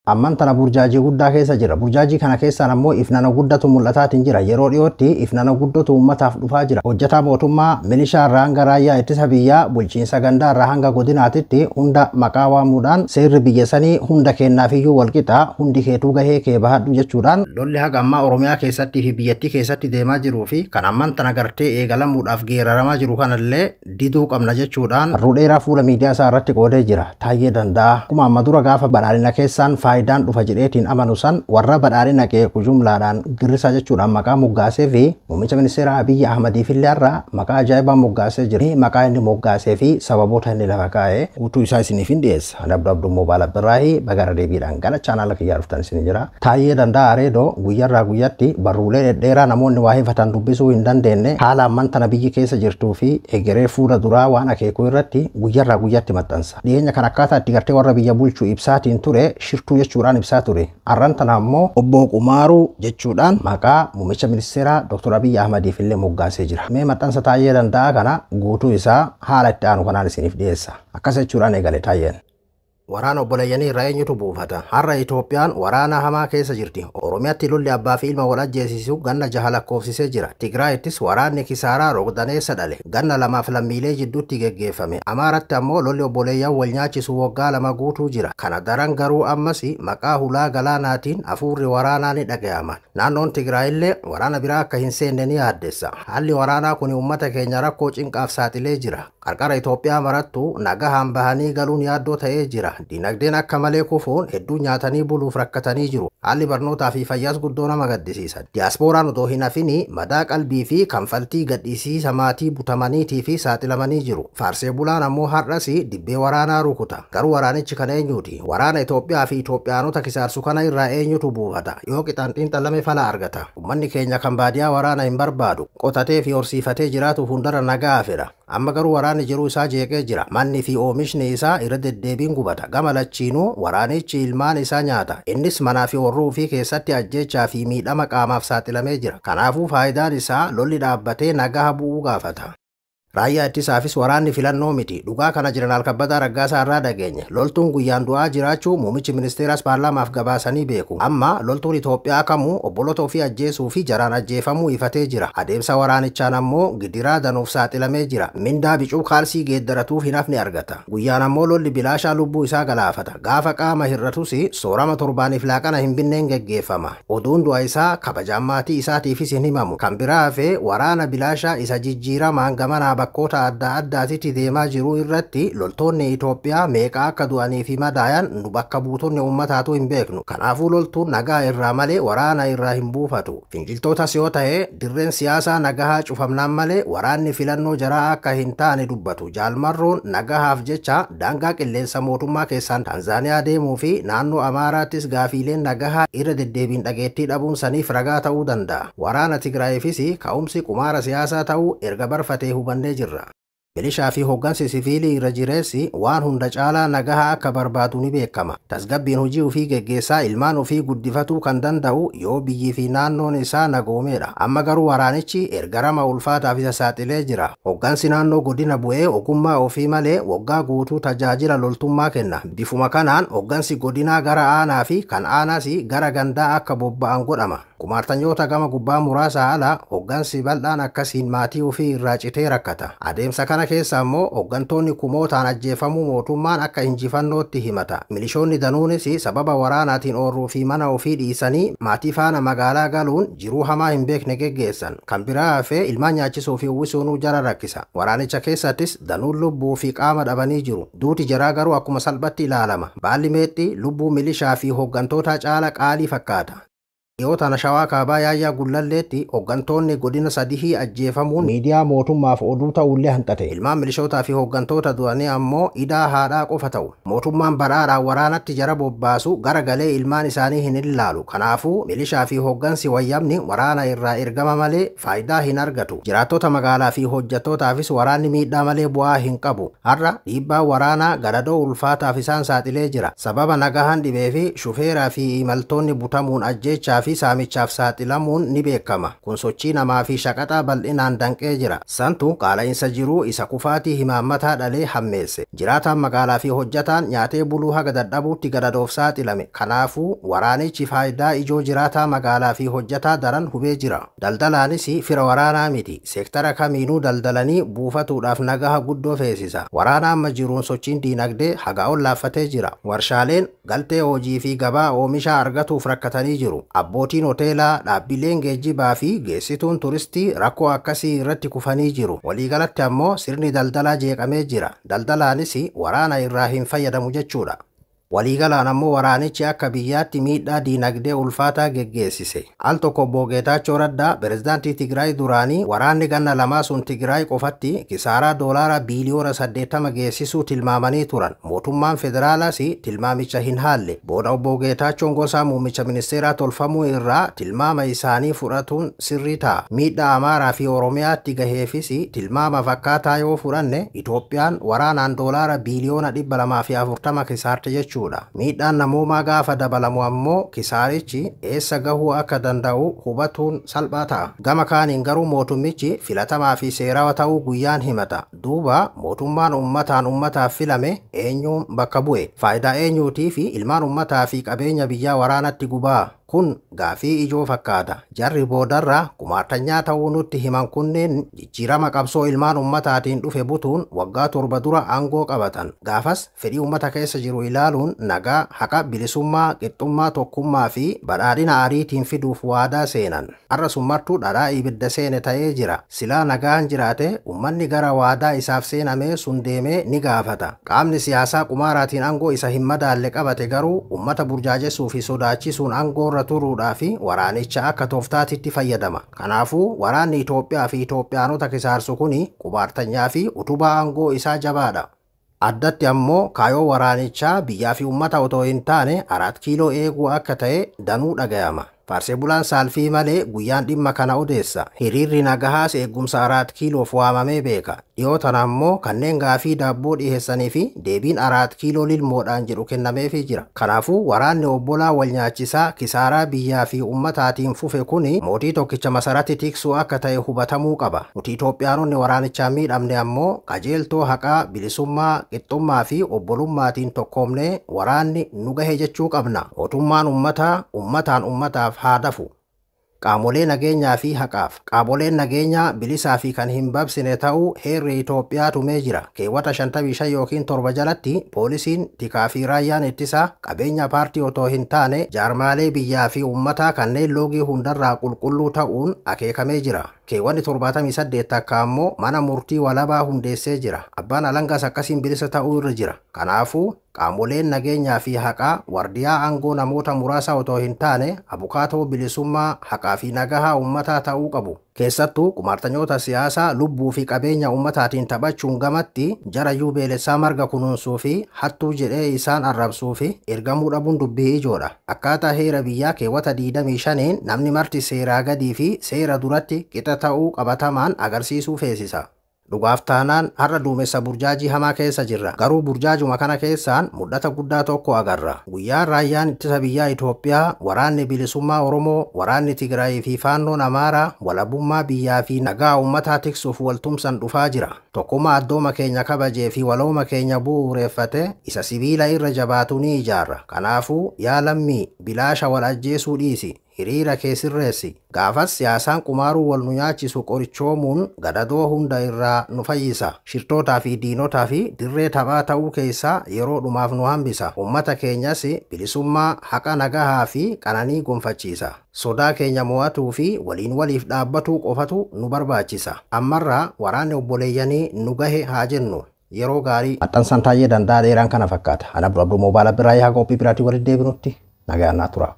Amman tana burjaajii guddaa keessa jira. Burjaajii kana keessaan ammoo ifnana guddatu mul'ataatiin jira. Yeroo dhiyootti ifnana guddatu uummataaf dhufaa jira. Hojjetaa mootummaa milishaa irraa hanga raayyaa ittisa biyyaa bulchiinsa gandaa irraa hanga godinaatitti hunda maqaa waamuudhaan seerri biyya sanii hunda kennaafiyyuu walqixa hundi keetuu gahee kee bahadhu jechuudhaan lolli haga ammaa Oromiyaa keessatti fi biyyattii keessatti deemaa jiruu fi kan amman tana gartee eegalamuudhaaf geeraramaa jiru kanallee diduu qabna jechuudhaan harruu dheeraa fuula miidiyaa isaa irratti qoodee jira. Taayyee Danda'a akkuma amma dura gaafa badhaadhina keessaan faayidaan dhufa jedheetiin amanu san warra badhaadhina qeequ jumlaadhaan girrisa jechuudhaan maqaa moggaasee fi muummicha ministeera Abiyyi Ahmadiif illee irraa maqaa ajaa'ibaa moggaasee jira. Maqaa inni moggaasee fi sababoota inni lafa kaa'ee guutuu isaa isiniif hin dhiyeessa. Ani Abduu Moobaala Birraahii bagara deebiidhaan gara chaanaala kiyyaa dhuftan isin jira. Taayyee Danda'a Areedoo guyyarraa guyyatti barruulee dhedheeraa namoonni waa hifatan dubbisuu hin dandeenye haala amman tana biyyi keessa jirtuu fi egeree fuula duraa waan akeekuu irratti guyyarraa guyyatti maxxansa. Dhiyeenya kan akkaataa itti gartee warra biyya bulchuu ibsaatiin ture shirtuu jechuudhaan ibsaa ture. Arran tana ammoo obbo Qumaaruu jechuudhaan maqaa muummicha ministeeraa Dr. Abiyyi Ahmadiif illee moggaasee jira. Mee maxxansa Taayyee Danda'a kana guutuu isaa haala itti aanu kanaan isiniif dhiyeessa. Akkas jechuudhaan eegale Taayyeen. Waraana obboleeyyanii irraa eenyutu buufata? Har'a Itoophiyaan waraana hamaa keessa jirti. Oromiyaatti lolli abbaa fi ilma wal ajjeesisu ganna 6 lakkoofsisee jira. Tigraayittis waraanni kisaaraa rogdaneessa dhale. Ganna 2 lammiilee jidduutti geggeeffame. Amaaratti ammoo lolli obboleeyyan wal nyaachisu waggaa 2 guutuu jira. Kana daran garuu ammas maqaa hulaa galaanaatiin hafuurri waraanaa ni dhaga'ama. Naannoon Tigraayillee waraana biraa akka hin seenne ni yaaddessa. Haalli waraanaa kun uummata keenya rakkoo cinqaaf saaxilee jira. Qarqara Itoophiyaa marattu nagahaan bahanii galuun yaaddoo ta'ee jira. Dinagdeen akka malee kufuun hedduu nyaatanii buluuf rakkatanii jiru. Haalli barnootaa fi fayyaas guddoo nama gaddisiisa. Diyaaspooraan otoo hin hafini madaa qalbii fi kanfaltii gadhiisiisa maatii butamaniitii fi saaxilamanii jiru. Faarsee bulaan ammoo har'as dibbee waraanaa rukuta. Garuu waraanichi kan eenyuuti? Waraana Itoophiyaa fi Itoophiyaanota kisaarsu kana irraa eenyutu buufata? Yoo qixaan xiinxalame fala argata. Uummanni keenya kan baadiyaa waraana hin barbaadu. Qotatee fi horsiifatee jiraatuuf hundara nagaa fedha. Amma garuu waraanni jiruu isaa jeeqee jira. Manni fi oomishni isaa irra deddeebiin gubata. Gama lachiinuu waraanichi ilmaan isaa nyaata. Innis manaa fi horruu fi keessatti ajjechaa fi miidhama qaamaaf saaxilamee jira. Kanaafuu faayidaan isaa lolli dhaabbatee nagaa bu'uu gaafata. Raayyaa ittisaafis waraanni filannoo miti. Dhugaa kana Jeneraal Kabbadaa Raggaasaa irraa dhageenye. Loltuun guyyaan du'aa jiraachuu muummichi ministeeras paarlaamaaf gabaasanii beeku. Amma loltuun Itoophiyaa kamuu obbolota ofii ajjeesuu fi jaraan ajjeefamuu ifatee jira. Adeemsa waraanichaan ammoo gidiraa danuuf saaxilamee jira. Mindaa bicuu kaalsii geeddaratuuf hin hafne argata. Guyyaan ammoo lolli bilaashaa lubbuu isaa galaafata. Gaafa qaama hir'atus soorama torbaaniif laaqana hin binneen geggeeffama. Oduun du'a isaa kabajaan maatii isaatiifis hin himamu. Kan biraa hafee waraana bilaashaa isa jijjiiramaan gamanaa bakkoota adda addaatitti deemaa jiru irratti loltoonni Itoophiyaa meeqa akka du'anii fi madaayan nu bakka buutonni uummataatu hin beeknu. Kanaafuu loltuun nagaa irraa malee waraana irraa hin buufatu. Finciltootas yoo ta'e dirreen siyaasaa nagahaa cufamnaan malee waraanni filannoo jaraa akka hin taane dubbatu. Jaalmarroon nagahaaf jecha daangaa qilleensa mootummaa keessaan Tanzaaniyaa deemuu fi naannoo Amaaraattis gaafiileen nagahaa irra deddeebiin dhageettii dhabuun saniif ragaa ta'uu danda'a. Waraana Tigraayifis ka'umsi qumaara siyaasaa ta'uu erga barfatee hubannee jirra. Milishaa fi hooggansi siviilii irra jireessi waan hunda caalaa nagahaa akka barbaadu ni beekama. Tasgabbiin hojii ofii geggeessaa ilmaan ofii guddifatuu kan danda'u yoo biyyi fi naannoon isaa nagoomeedha. Amma garuu waraanichi ergarama ulfaataaf isa saaxilee jira. Hooggansi naannoo godina bu'ee ogummaa ofii malee waggaa guutuu tajaajila loltummaa kenna. Bifuma kanaan hooggansi godinaa gara aanaa fi kan aanaas gara gandaa akka bobba'an godhama. Kumaartanyoota gama gubbaa muraasa ala hooggansi bal'aan akkasiin maatii ofii irraa citee rakkata. Adeemsa kana keessa ammoo hooggantoonni kumootaan ajjeefamuu mootummaan akka injifannootti himata. Milishoonni danuunis sababa waraanaatiin oorruu fi mana ofii dhiisanii maatii faana magaalaa galuun jiruu hamaa hin beekne geggeessan. Kan biraa hafee ilmaan nyaachisuu fi uwwisuunuu jara rakkisa. Waraanicha keessattis danuun lubbuu fi qaama dhabanii jiru. Duuti jaraa garuu akkuma salphatti ilaalama. Baalli meexxii lubbuu milishaa fi hooggantoota caala qaalii fakkaata. Dhiyootaan Shawaa Kaabaa Yaayyaa Gullalleetti hooggantoonni godina sadii ajjeefamuun miidiyaa mootummaaf oduu ta'ullee hanqate. Ilmaan milishootaa fi hooggantoota du'anii ammoo idaa haadhaa qofa ta'u. Mootummaan badhaadhaan waraanatti jara bobbaasu garagalee ilmaan isaanii hin ilaalu. Kanaafuu milishaa fi hooggansi wayyamni waraana irraa ergama malee faayidaa hin argatu. Jiraattota magaalaa fi hojjettootaafis waraanni miidhaa malee bu'aa hin qabu. Har'a dhiibbaa waraanaa gadadoo ulfaataaf isaan saaxilee jira. Sababa nagahaan dhibee fi shufeeraa fi imaltoonni butamuun ajjeechaa fi saamichaaf saaxilamuun ni beekama. Kun sochii namaa fi shaqaxaa bal'inaan danqee jira. Santu qaala'insa jiruu isa kufaatii himaammataa dhalee hammeesse. Jiraataan magaalaa fi hojjataan nyaatee buluu haga dadhabuutti gadadoof saaxilame. Kanaafuu waraanichi faayidaa ijoo jiraataa magaalaa fi hojjataa daran hubee jira. Daldalaanis fira waraanaa miti. Seektara kamiinuu daldalanii buufatuudhaaf nagaha guddoo feesisa. Waraana amma jiruun sochiin diinagdee haga ol laaffatee jira. Warshaaleen galtee hojii fi gabaa oomisha argatuuf rakkatanii jiru. Abbootiin hoteelaa, dhaabbileen geejjibaa fi geessituun turistii rakkoo akkasii irratti kufanii jiru. Waliigalatti ammoo sirni daldalaa jeeqamee jira. Daldalaanis waraana irraa hin fayyadamu jechuudha. Waliigalaan ammoo waraanichi akka biyyaatti miidhaa diinagdee ulfaataa geggeessise. Al tokko Obbo Geetaachoo Raddaa pirezidaantii Tigraay duraanii waraanni ganna lamaa sun Tigraay qofatti kisaaraa doolaara biiliyoona 80 geessisuu tilmaamanii turan. Mootummaan federaalaas tilmaamicha hin haalle. Booda Obbo Geetaachoon gosa muummicha ministeeraa tolfamuu irraa tilmaama isaanii fudhatuun sirrii ta'a. Miidhaa Amaaraa fi Oromiyaatti gaheefis tilmaama fakkaataa yoo fudhanne Itoophiyaan waraanaan doolaara biiliyoona 240 kisaarte jechuudha. Miidhaan namoomaa gaafa dabalamu ammoo kisaarichi eessa gahuu akka danda'u hubatuun salphaa ta'a. Gama kaaniin garuu mootummichi filatamaa fi seerawaa ta'uu guyyaan himata. Duuba mootummaan ummataaf filame eenyuun bakka bu'e? Faayidaa eenyuutii fi ilmaan ummataa fi qabeenya biyyaa waraanatti gubaa? Kun gaafii ijoo fakkaata. Jarri boodarra kumaartanyaa ta'uu nutti himan kunneen jijjiirama qabsoo ilmaan ummataatiin dhufe butuun waggaa 7 dura aangoo qabatan. Gaafas fedhii ummata keessa jiru ilaaluun nagaa, haqa, bilisummaa, qixxummaa, tokkummaa fi badhaadhina ariitiin fiduuf waadaa seenan. Har'a summartuu dhadhaa ibidda seene ta'ee jira. Silaa nagaan jiraate ummanni gara waadaa isaaf seenamee sun deemee ni gaafata. Qaamni siyaasaa qumaaraatiin aangoo isa hin madaalle qabate garuu ummata burjaajessuu fi sodaachisuun aangoo turuudhaa fi waraanicha akka tooftaatitti fayyadama. Kanaafuu waraanni Itoophiyaa fi Itoophiyaanota kisaarsu kuni qubaartanyaa fi utubaa aangoo isaa jabaadha. Addatti ammoo kaayoo waraanichaa biyyaa fi ummata otoo hin taane 4 kiiloo eeguu akka ta'e danuu dhagayama. Faarsee bulaan saalfii malee guyyaan dhimma kana odeessa. Hiriirri nagahaas eegumsa 4 kiiloof waamamee beeka. Dhiyootan ammoo kanneen gaafii daabboo dhiheessanii fi deebiin 4 kiiloo lilmoodhaan jedhu kennameefii jira. Kanaafuu waraanni obbolaa wal nyaachisaa kisaaraa biyyaa fi ummataatiin fufe kuni mootii tokkicha masaratti tiksuu akka ta'e hubatamuu qaba. Nuti Itoophiyaanonni waraanichaan miidhamne ammoo qajeeltoo haqaa, bilisummaa, qixxummaa fi obbolummaatiin tokkoomnee waraanni nu gahe jechuu qabna. Mootummaan ummataan ummataaf haa dafu. Qaamolee nageenyaa fi haqaaf. Qaamoleen nageenyaa bilisaa fi kan hin babsine ta'uu heerri Itoophiyaa tumee jira. Keewwata 55 yookiin 7 jalatti poolisiin, tikaa fi raayyaan ittisaa qabeenya paartii otoo hin taane jaarmaalee biyyaa fi ummataa kanneen loogii hundarraa qulqulluu ta'uun akeekamee jira. Keewwanni 78 akka ammoo mana murtii walabaa hundeessee jira. Abbaan alangaas akkasiin bilisa ta'uu irra jira. Kanaafuu qaamoleen nageenyaa fi haqaa wardiyaa aangoo namoota muraasa otoo hin taane abukaatoo bilisummaa, haqaa fi nagahaa ummataa ta'uu qabu. Keessattuu qumaartanyoota siyaasaa lubbuu fi qabeenya ummataatiin taphachuun gamatti jarayyuu beelessaa marga kunuunsuu fi hattuu jedhee isaan arrabsuu fi ergamuu dhabuun dubbii ijoodha. Akkaataa heera biyyaa keewwata 25 namni marti seeraa gadii fi seera duratti qixa ta'uu qabatamaan agarsiisuu feesisa. Dhugaaf taanaan har'a duumessa burjaajii hamaa keessa jirra. Garuu burjaajuma kana keessaan mul'ata guddaa tokko agarra. Guyyaan raayyaan ittisa biyyaa Itoophiyaa, waraanni bilisummaa Oromoo, waraanni Tigraay fi faannoon Amaaraa walabummaa biyyaa fi nagaa ummataa tiksuuf waltumsan dhufaa jira. Tokkummaa addooma keenya kabajee fi walooma keenya bu'uureeffate isa sibiila irra jabaatu ni ijaarra. Kanaafuu yaa lammii bilaasha wal ajjeesuu dhiisi. Hiriira kee sirreessi. Gaafas siyaasaan qumaaruu wal nu nyaachisu qorichoomuun gadadoo hunda irraa nu fayyisa. Shirtootaa fi diinotaa fi dirree taphaa ta'uu keessaa yeroo dhumaaf nu hambisa. Ummata keenyas bilisummaa, haqa, nagahaa fi qananii gonfachiisa. Sodaa keenya mo'atuu fi waliif dhaabbatuu qofatu nu barbaachisa. Ammarraa waraanni obboleeyyanii nu gahe haa jennu. Yeroo gaarii. Maxxansaan taayee danda'a dheeraan kana fakkaata. Ana Abduu Moobaala biraa yaa qophii biraatii walitti deebinutti nagaan naa tura.